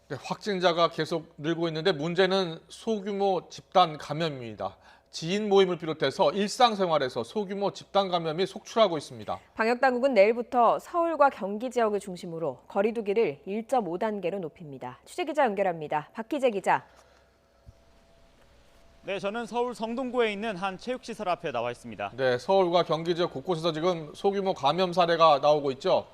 네, 확진자가 계속 늘고 있는데 문제는 소규모 집단 감염입니다. 지인 모임을 비롯해서 일상생활에서 소규모 집단 감염이 속출하고 있습니다. 방역당국은 내일부터 서울과 경기 지역을 중심으로 거리 두기를 1.5단계로 높입니다. 취재기자 연결합니다. 박희재 기자. 네, 저는 서울 성동구에 있는 한 체육시설 앞에 나와 있습니다. 네, 서울과 경기 지역 곳곳에서 지금 소규모 감염 사례가 나오고 있죠.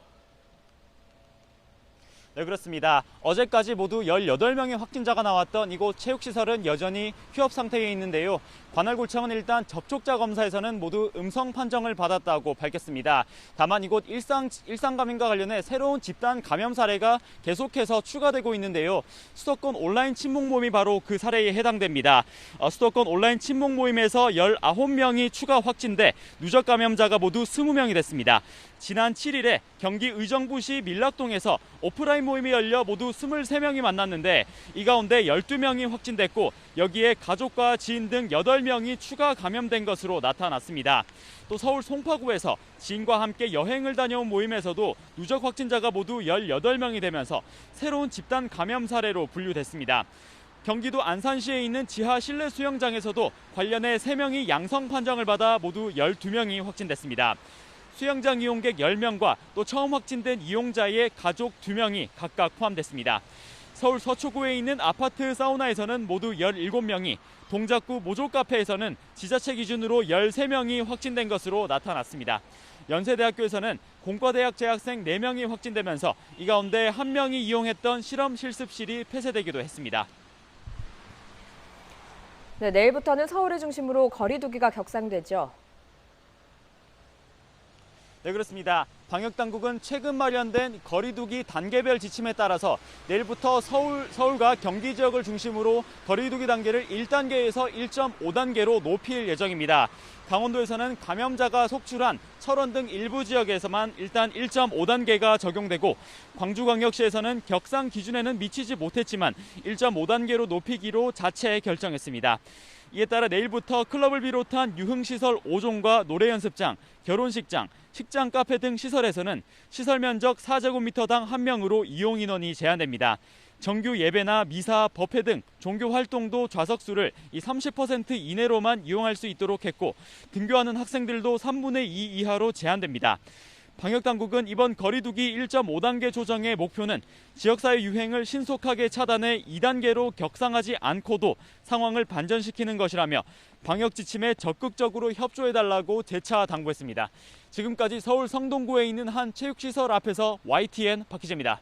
네, 그렇습니다. 어제까지 모두 18명의 확진자가 나왔던 이곳 체육시설은 여전히 휴업 상태에 있는데요. 관할구청은 일단 접촉자 검사에서는 모두 음성 판정을 받았다고 밝혔습니다. 다만 이곳 일상 감염과 관련해 새로운 집단 감염 사례가 계속해서 추가되고 있는데요. 수도권 온라인 친목 모임이 바로 그 사례에 해당됩니다. 수도권 온라인 친목 모임에서 19명이 추가 확진돼 누적 감염자가 모두 20명이 됐습니다. 지난 7일에 경기 의정부시 밀락동에서 오프라인 모임이 열려 모두 23명이 만났는데 이 가운데 12명이 확진됐고 여기에 가족과 지인 등 8명이 추가 감염된 것으로 나타났습니다. 또 서울 송파구에서 지인과 함께 여행을 다녀온 모임에서도 누적 확진자가 모두 18명이 되면서 새로운 집단 감염 사례로 분류됐습니다. 경기도 안산시에 있는 지하 실내 수영장에서도 관련해 3명이 양성 판정을 받아 모두 12명이 확진됐습니다. 수영장 이용객 10명과 또 처음 확진된 이용자의 가족 2명이 각각 포함됐습니다. 서울 서초구에 있는 아파트 사우나에서는 모두 17명이, 동작구 모조 카페에서는 지자체 기준으로 13명이 확진된 것으로 나타났습니다. 연세대학교에서는 공과대학 재학생 4명이 확진되면서 이 가운데 1명이 이용했던 실험 실습실이 폐쇄되기도 했습니다. 네, 내일부터는 서울을 중심으로 거리 두기가 격상되죠. 네, 그렇습니다. 방역당국은 최근 마련된 거리두기 단계별 지침에 따라서 내일부터 서울과 경기 지역을 중심으로 거리두기 단계를 1단계에서 1.5단계로 높일 예정입니다. 강원도에서는 감염자가 속출한 철원 등 일부 지역에서만 일단 1.5단계가 적용되고 광주광역시에서는 격상 기준에는 미치지 못했지만 1.5단계로 높이기로 자체 결정했습니다. 이에 따라 내일부터 클럽을 비롯한 유흥시설 5종과 노래연습장, 결혼식장, 식장, 카페 등 시설에서는 시설 면적 4제곱미터당 1명으로 이용 인원이 제한됩니다. 정규 예배나 미사, 법회 등 종교 활동도 좌석수를 30% 이내로만 이용할 수 있도록 했고 등교하는 학생들도 3분의 2 이하로 제한됩니다. 방역당국은 이번 거리두기 1.5단계 조정의 목표는 지역사회 유행을 신속하게 차단해 2단계로 격상하지 않고도 상황을 반전시키는 것이라며 방역 지침에 적극적으로 협조해달라고 재차 당부했습니다. 지금까지 서울 성동구에 있는 한 체육시설 앞에서 YTN 박희재입니다.